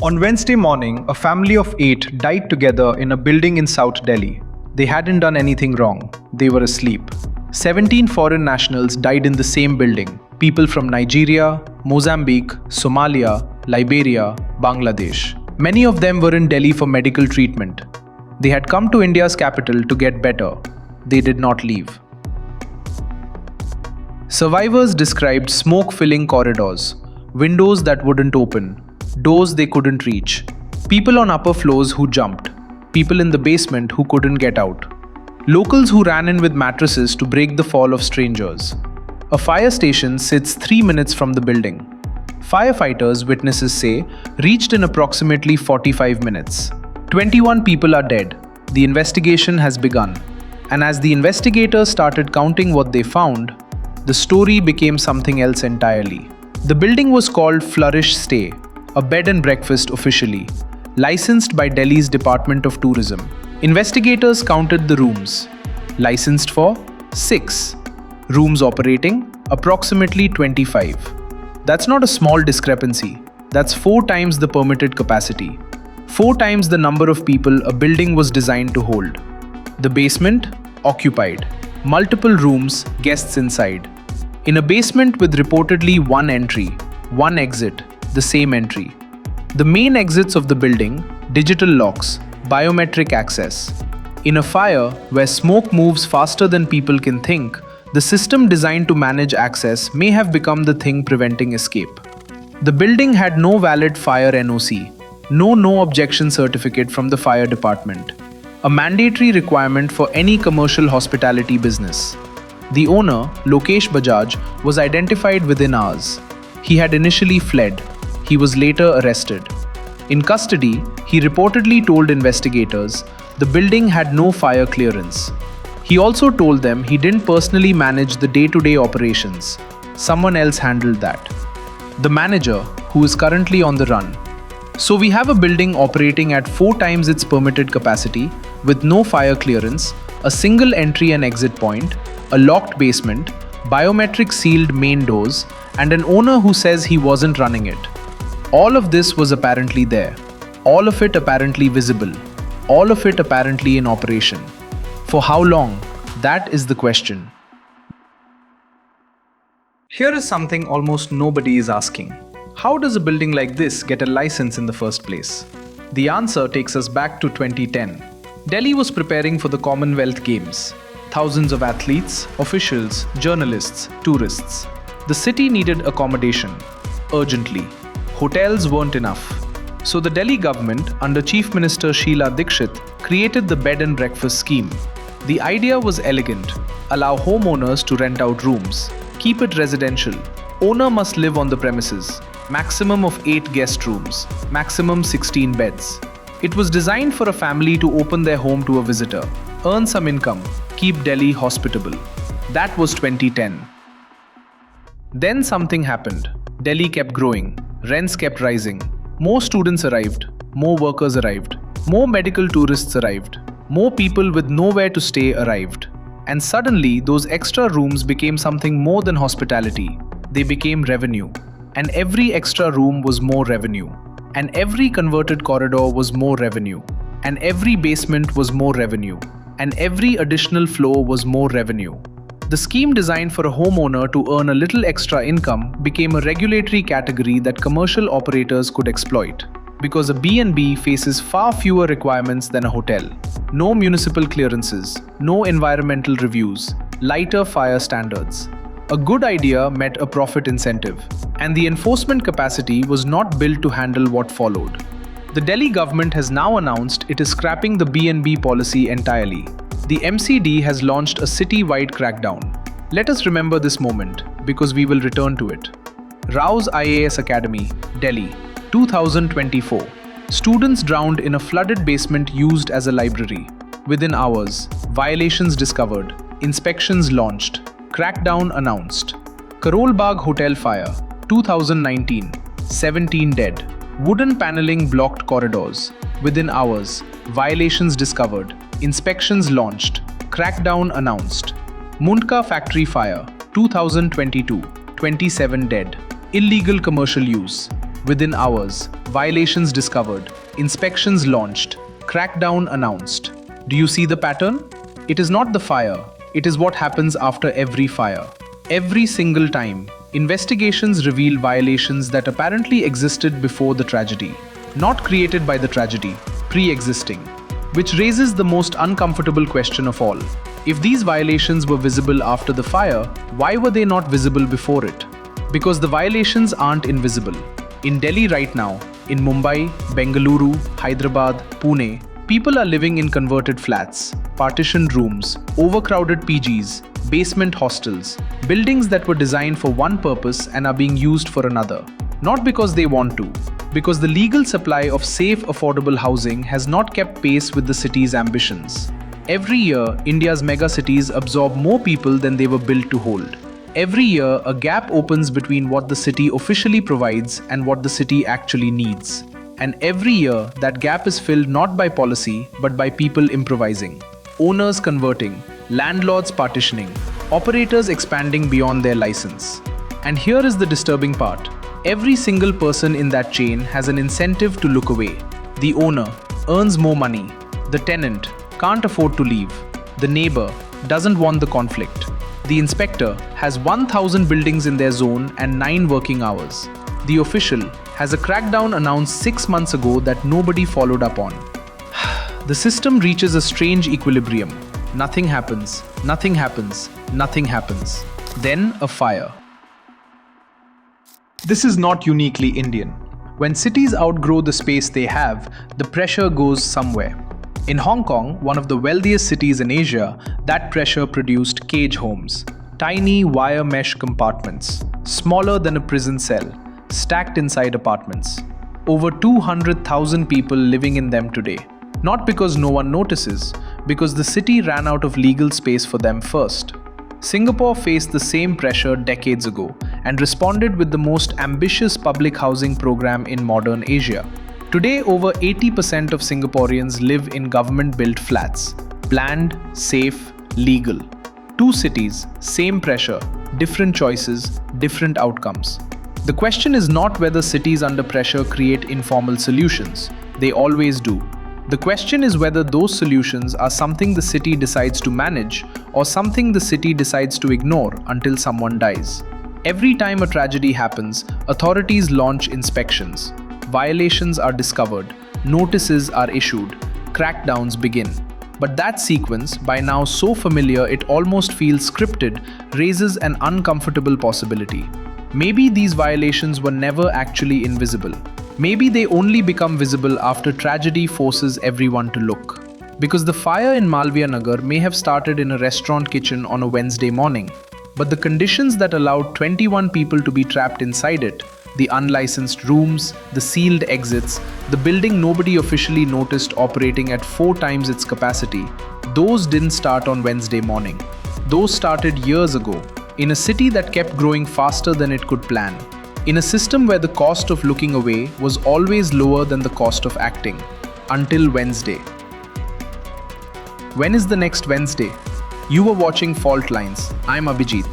On Wednesday morning, a family of 8 died together in a building in South Delhi. They hadn't done anything wrong. They were asleep. 17 foreign nationals died in the same building. People from Nigeria, Mozambique, Somalia, Liberia, Bangladesh. Many of them were in Delhi for medical treatment. They had come to India's capital to get better. They did not leave. Survivors described smoke-filling corridors, windows that wouldn't open, doors they couldn't reach, people on upper floors who jumped, people in the basement who couldn't get out, locals who ran in with mattresses to break the fall of strangers. A fire station sits 3 minutes from the building. Firefighters, witnesses say, reached in approximately 45 minutes. 21 people are dead. The investigation has begun. And as the investigators started counting what they found, the story became something else entirely. The building was called Flourish Stay, a bed and breakfast officially, licensed by Delhi's Department of Tourism. Investigators counted the rooms. Licensed for 6. Rooms operating approximately 25. That's not a small discrepancy. That's 4 times the permitted capacity. 4 times the number of people a building was designed to hold. The basement, occupied. Multiple rooms, guests inside. In a basement with reportedly 1 entry, 1 exit, the same entry. The main exits of the building, digital locks, biometric access. In a fire where smoke moves faster than people can think, the system designed to manage access may have become the thing preventing escape. The building had no valid fire NOC, no objection certificate from the fire department, a mandatory requirement for any commercial hospitality business. The owner, Lokesh Bajaj, was identified within hours. He had initially fled. He was later arrested. In custody, he reportedly told investigators the building had no fire clearance. He also told them he didn't personally manage the day-to-day operations. Someone else handled that. The manager, who is currently on the run. So we have a building operating at 4 times its permitted capacity, with no fire clearance, a single entry and exit point, a locked basement, biometric sealed main doors, and an owner who says he wasn't running it. All of this was apparently there. All of it apparently visible. All of it apparently in operation. For how long? That is the question. Here is something almost nobody is asking. How does a building like this get a license in the first place? The answer takes us back to 2010. Delhi was preparing for the Commonwealth Games. Thousands of athletes, officials, journalists, tourists. The city needed accommodation, urgently. Hotels weren't enough. So the Delhi government, under Chief Minister Sheila Dikshit, created the bed and breakfast scheme. The idea was elegant. Allow homeowners to rent out rooms. Keep it residential. Owner must live on the premises. Maximum of 8 guest rooms. Maximum 16 beds. It was designed for a family to open their home to a visitor, earn some income, keep Delhi hospitable. That was 2010. Then something happened. Delhi kept growing. Rents kept rising. More students arrived. More workers arrived. More medical tourists arrived. More people with nowhere to stay arrived. And suddenly, those extra rooms became something more than hospitality. They became revenue. And every extra room was more revenue. And every converted corridor was more revenue. And every basement was more revenue. And every additional floor was more revenue. The scheme designed for a homeowner to earn a little extra income became a regulatory category that commercial operators could exploit, because a B&B faces far fewer requirements than a hotel. No municipal clearances, no environmental reviews, lighter fire standards. A good idea met a profit incentive, and the enforcement capacity was not built to handle what followed. The Delhi government has now announced it is scrapping the B&B policy entirely. The MCD has launched a city-wide crackdown. Let us remember this moment, because we will return to it. Rao's IAS Academy, Delhi, 2024. Students drowned in a flooded basement used as a library. Within hours, violations discovered, inspections launched, crackdown announced. Karol Bagh Hotel Fire, 2019. 17 dead. Wooden paneling blocked corridors. Within hours, violations discovered, inspections launched, crackdown announced. Mundka Factory Fire, 2022. 27 dead. Illegal commercial use. Within hours, violations discovered, inspections launched, crackdown announced. Do you see the pattern? It is not the fire, it is what happens after every fire. Every single time, investigations reveal violations that apparently existed before the tragedy, not created by the tragedy, pre-existing. Which raises the most uncomfortable question of all. If these violations were visible after the fire, why were they not visible before it? Because the violations aren't invisible. In Delhi right now, in Mumbai, Bengaluru, Hyderabad, Pune, people are living in converted flats, partitioned rooms, overcrowded PGs, basement hostels, buildings that were designed for one purpose and are being used for another. Not because they want to, because the legal supply of safe, affordable housing has not kept pace with the city's ambitions. Every year, India's megacities absorb more people than they were built to hold. Every year, a gap opens between what the city officially provides and what the city actually needs. And every year, that gap is filled not by policy, but by people improvising. Owners converting, landlords partitioning, operators expanding beyond their license. And here is the disturbing part. Every single person in that chain has an incentive to look away. The owner earns more money. The tenant can't afford to leave. The neighbor doesn't want the conflict. The inspector has 1,000 buildings in their zone and 9 working hours. The official has a crackdown announced 6 months ago that nobody followed up on. The system reaches a strange equilibrium. Nothing happens, nothing happens, nothing happens. Then a fire. This is not uniquely Indian. When cities outgrow the space they have, the pressure goes somewhere. In Hong Kong, one of the wealthiest cities in Asia, that pressure produced cage homes. Tiny wire mesh compartments, smaller than a prison cell, stacked inside apartments. Over 200,000 people living in them today. Not because no one notices, because the city ran out of legal space for them first. Singapore faced the same pressure decades ago and responded with the most ambitious public housing program in modern Asia. Today, over 80% of Singaporeans live in government-built flats. Planned, safe, legal. 2 cities, same pressure, different choices, different outcomes. The question is not whether cities under pressure create informal solutions. They always do. The question is whether those solutions are something the city decides to manage or something the city decides to ignore until someone dies. Every time a tragedy happens, authorities launch inspections. Violations are discovered, notices are issued, crackdowns begin. But that sequence, by now so familiar it almost feels scripted, raises an uncomfortable possibility. Maybe these violations were never actually invisible. Maybe they only become visible after tragedy forces everyone to look. Because the fire in Malviya Nagar may have started in a restaurant kitchen on a Wednesday morning, but the conditions that allowed 21 people to be trapped inside it, the unlicensed rooms, the sealed exits, the building nobody officially noticed operating at 4 times its capacity, those didn't start on Wednesday morning. Those started years ago, in a city that kept growing faster than it could plan, in a system where the cost of looking away was always lower than the cost of acting, until Wednesday. When is the next Wednesday? You were watching Fault Lines. I'm Abhijit.